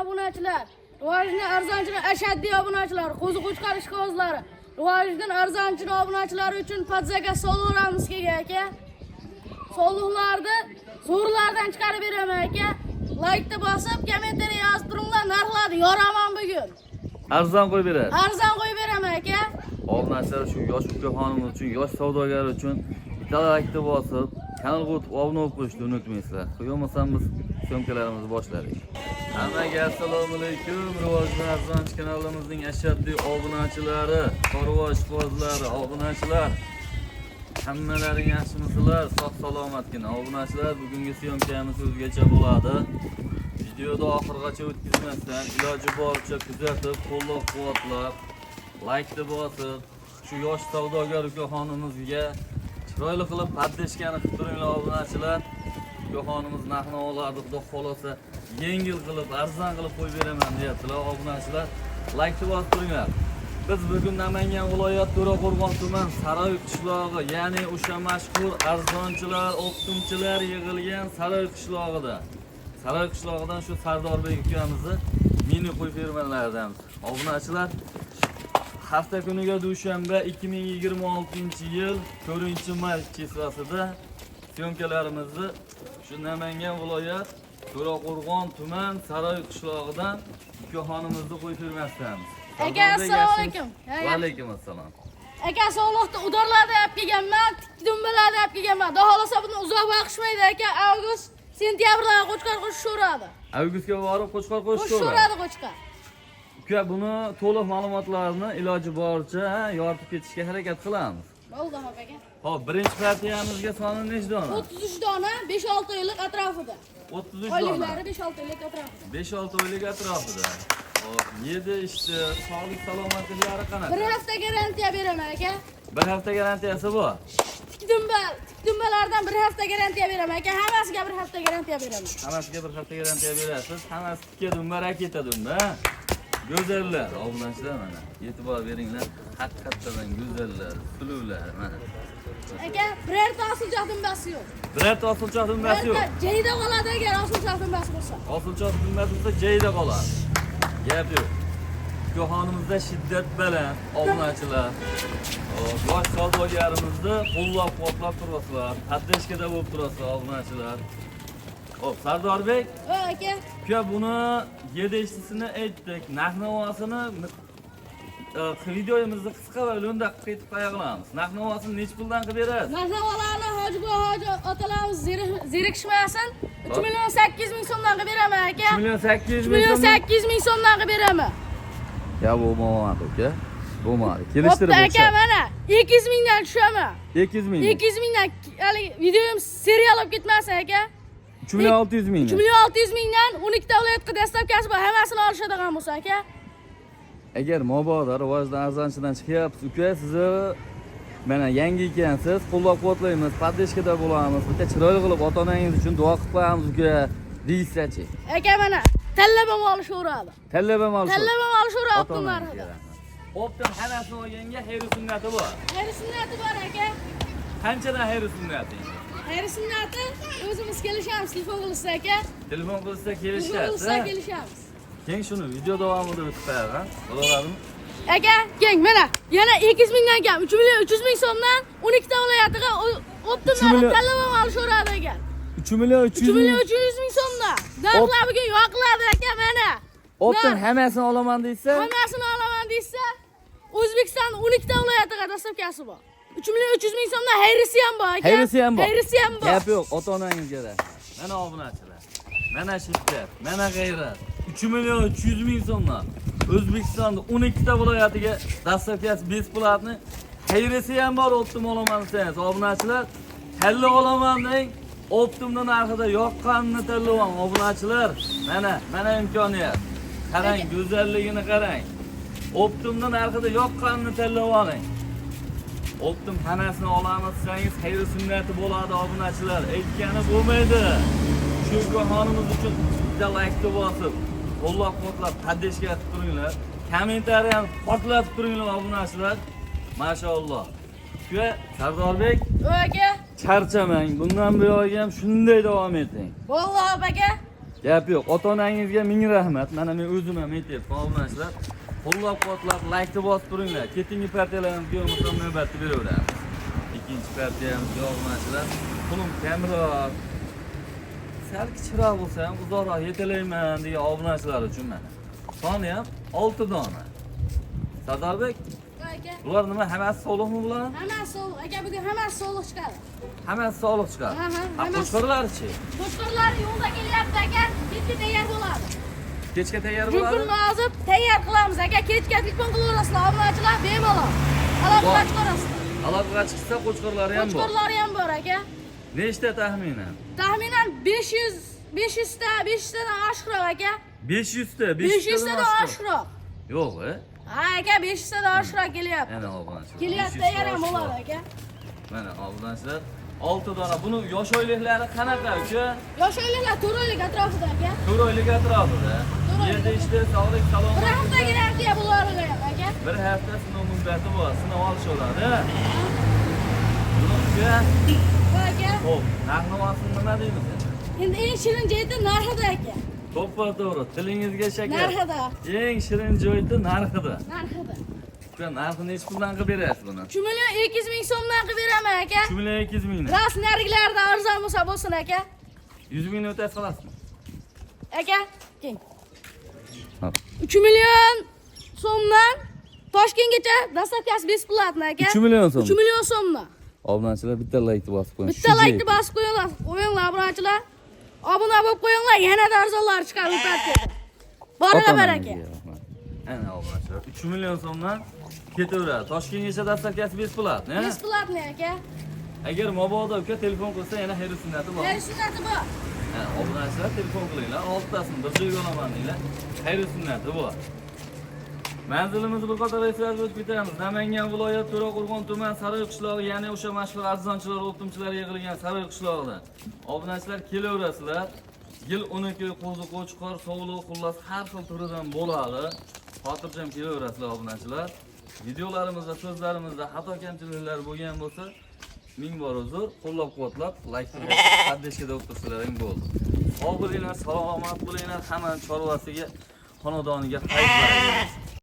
obunachilar, rivojdan arzonchilar, ashaddiy obunachilar, qo'ziqo'chqar ishqibozlari, rivojdan arzonchilar obunachilari uchun podzaga sovg'alarimiz kelgan aka. Sovg'alarni zo'rlardan chiqarib beraman aka. Like'ni bosib, kommentariy yozib turinglar, narxlarni yoraman bugun. Arzon qo'yib berasiz. Arzon qo'yib beraman aka. Obunachilar shu yosh ukaxonimiz uchun, yosh savdogar uchun bitta like'ni bosib, kanalga o'tib obuna bo'lib qo'yishni unutmaysizlar. Qo'ymasangiz biz syomkalarimizni boshladik. Hammaga assalomu alaykum. Rivojdan arzonchi kanalimizning ashaddiy obunachilari, qorvosh ishqibozlari, obunachilar. Hammalaring yaxshimisizlar? Sog' salomatgina obunachilar. Bugungi syomkamiz o'zgacha bo'ladi. Videoda oxirigacha o'tkazmasdan iloji boricha kuzatib, qo'llab-quvvatlab, like'ni bosib, shu yosh savdogar ukaxonimizga chiroyli qilib poddeshkani qilib turinglar obunachilar. Ukaxonimiz narx-navolarni xudo xolasa yengil qilib, arzon qilib qo'yib beraman deyaptilar obunachilar. Like'ni bosib turinglar. Biz bugun Namangan viloyat To'raqo'rg'on tuman Saroy qishlog'i, ya'ni o'sha mashhur arzonchilar, o'qituvchilar yig'ilgan Saroy qishlog'ida. Saroy qishlog'idan shu Sardorbek ukamizni mini qo'y fermalaridan. Obunachilar, hafta kuniga dushanba 2026-yil 4-may chekrasida syomkalarimizni shu Namangan viloyat To'raqo'rg'on tuman Saroy qishlog'idan ukaxonimizni qo'y fermasidan. Aka, assalomu alaykum. Va alaykum assalom. Aka, sog'liqni udorlarda olib kelganman, tikdumbalarda olib kelganman. Xudo xolasa buni uzoq vaqtishmaydi aka. Avgust, sentyabrda qo'chqor qo'shishoradi. Avgustga borib qo'chqor qo'shishoradi. Qo'shishoradi qo'chqor. Uka, buni to'liq ma'lumotlarni iloji boricha yoritib ketishga harakat qilamiz. Bo'ldi aka. Hop, birinchi partiyamizga soni nechta dona? 33 dona, 5-6 oylik atrofida. 33 dona. Oyliklari 5-6 oylik atrofida. 5-6 oylik atrofida. Hop, yedi ishchi, sog'lik salomatliklari qanaqa? Bir hafta garantiya beraman aka. Bir hafta garantiyasi bor. Tikdumbalardan bir hafta garantiya beraman aka. Hammasiga bir hafta garantiya beraman. Hammasiga bir hafta garantiya berasiz. Hammasi tikka dumba, raketa dumba. Go'zallar, obunachilar mana. E'tibor beringlar. Haqiqatan go'zallar, suluvlar mana. Aka, birorta osilchoq dumbasi yo'q. Birorta osilchoq dumbasi yo'q. Jayda qoladi agar osilchoq dumbasi bo'lsa. Osilchoq dumbasi bo'lsa jayda qoladi. Gap yo'q. Ukaxonimizda shiddat bilan obunachilar, yosh savdogarimizni qo'llab-quvvatlab turasizlar. Poddeshkada bo'lib turasizlar obunachilar. Hop, Sardorbek. Aka. Uka, buni 7 ishchisini aytdik. Narx-navosini videoyimizni qisqa va lo'nda qilib qo'yamiz. Narx-navosini nech puldan qilib berasiz? Narx-navolarni hoji otalarimiz zerikishmasin. 3.8 ming so'mdan qilib beraman aka. 3.8 ming so'mdan qilib beraman. Ya bo'lmadi uka. Bo'lmadi. Kelishtirib o'tsa. Aka, mana 200 mingdan tushaman. 200 ming. 200 mingdan hali videoyim serial olib ketmasin aka. 3600 ming. 3600 mingdan 12 ta viloyatga dastavkasi bor. Hammasini olishadigan bo'lsa aka. Agar mabodo rivojdan arzonchidan chiqyapsiz uka, sizni mana yangi ekansiz, qo'llab-quvvatlaymiz, poddeshkada bo'lamiz. Bitta chiroyli qilib ota-onangiz uchun duo qilib qo'yamiz uka. Deysiz-chi. Aka, mana tallabam olishaveradi. Tallabam olishaveradi optim narxida. Optim hammasi olganga xayr sunnati bor. Xayr sunnati bor aka. Qanchadan xayr sunnati? Xayr sunnati o'zimiz kelishamiz, telefon qilsa aka. Telefon qilsa kelishamiz. Keng shuni video davomida o'tib qo'yaman. Bo'ladimi? Aka, keng mana yana 200 mingdan kam 3.300 ming so'mdan 12 ta viloyatiga optim narxda tallabam olishaveradi aka. 3.300 ming so'mdan. Narxlar bugun yoqiladi aka mana. Optim hammasini olaman deysa? Hammasini olaman deysa, O'zbekiston 12 ta viloyatiga dastavkasi bor. 3.300 ming so'mdan hayrisi ham bor aka. Hayrisi ham bor. Gap yo'q, ota-onangizga. Mana obunachilar. Mana shiddat, mana g'ayrat. 3.300 ming so'mdan O'zbekistonda 12 ta viloyatiga dastavkasi besplatni. Hayrisi ham bor optim olaman desangiz, obunachilar. Talla olaman deng. Optimning narxida yoqqanini tanlayman obunachilar. Mana imkoniyat. Qarang, go'zalligini qarang. Optimning narxida yoqqanini tanlab oling. Optim hammasini olamiz desangiz, xayr sunnati bo'ladi obunachilar. Aytgani bo'lmaydi. Shu ukaxonimiz uchun bitta like bosib, qo'llab-quvvatlab poddeshka qilib turinglar. Kommentariy ham portlatib turinglar obunachilar. Mashalloh. Uka, Sardorbek. Aka. Charchamang. Bundan buyon ham shunday davom eting. Vallohi aka. Gap yo'q. Ota-onangizga ming rahmat. Mana men o'zim ham aytyapman, obunachilar. Qo'llab-quvvatlab, like bosib turinglar. Ketingi partiyalarimiz yo'qmasa navbatda beraveramiz. Ikkinchi partiyamiz obunachilar. Pulim kamroq. Sal kichikroq bo'lsa ham uzoqroq yetalayman degan obunachilar uchun mana. Soni ham 6 dona. Sardarbek, aka. bular nima? Hammasi sog'liqmi bular? Hammasi sog'liq. Aka bugun hammasi sog'liq chiqadi. Hammasi sog'liq chiqadi. Ha, hammasi. Qo'shqorlar-chi? Qo'shqorlar yo'lda kelyapti aka. Kechga tayyor bo'ladi. Kechga tayyor bo'ladi. Bugun nozib tayyor qilamiz aka. Kechga telefon qilaverasizlar, obunachilar bemalol. Aloqaga chiqarasizlar. Aloqaga chiqsa qo'shqorlari ham bor. Qo'shqorlari ham bor aka. Nechta taxminan? Taxminan 500 tadan oshiqroq aka. 500 ta, 500 tadan oshiqroq. Yo'q, Ha aka, 500 tadan oshiqroq kelyapti. Ana obunachilar. Kelyapti, tayyor ham bo'ladi aka. Mana obunachilar 6 dona. Buni yosh oyliklari qanaqa uka? Yosh oilalar 4 oylik atrofida aka. 4 oylik atrofida. Yerda ishda sog'lik, salomat. Bir haftaga narxiya bo'larlar ham aka. Bir hafta sinov muddati bor, sinov olishadi. Bunga Aka. xo'p, narxi nima deymiz endi? Endi eng shirin joyda narxida aka. To'g'ri, tilingizga shakar. Narxida. Eng shirin joyda narxida. Narxida. Uka, narxini necha puldan qilib berasiz buni? 3 million 200 ming so'mdan qilib beraman aka. 3 million 200 ming. Ras narxlardan arzon bo'lsa bo'lsin aka. 100 ming o'tasiz xolasizmi? Aka, keng. Hop. 3 million so'mdan Toshkentgacha dastavkasi besplatni aka. 3 million so'm. 3 million so'mdan. Obunachilar bitta like bosib qo'ying. Bitta like bosib qo'yinglar. Qo'yinglar obunachilar. Obuna bo'lib qo'yinglar, yanada arzonlar chiqadi partiyada. Boriga baraka. Ana obunachilar 3 million so'mdan ketaveradi. Toshkentgacha dastavkasi besplat, ne? Besplatni aka. Agar mabodo uka telefon qilsa yana xayr sunnati bor. Xayr sunnati bor. Ha, obunachilar telefon qilinglar, 6tasini bir joyga olaman deylar. Xayr sunnati bor. Manzilimizni bir qator eslatib o'tib ketamiz. Namangan viloyat To'raqo'rg'on tuman Saroy qishlog'i, ya'ni o'sha mashhur arzonchilar, o'qituvchilar yig'ilgan Saroy qishlog'ida. Obunachilar kelaverasizlar. Yil 12 qo'zi qo'chqor, sovliq, xullas har xil turidan bo'ladi. Xotirjam kelaverasizlar obunachilar. Videolarimizda, so'zlarimizda xato kamchiliklar bo'lgan bo'lsa, ming bor uzr, qo'llab-quvvatlab, like bosib, qaddeshkada o'qirsalaring bo'ldi. Sog' bo'linglar, salomat bo'linglar, hamma chorvasiga, xonadoniga xayr-baraka.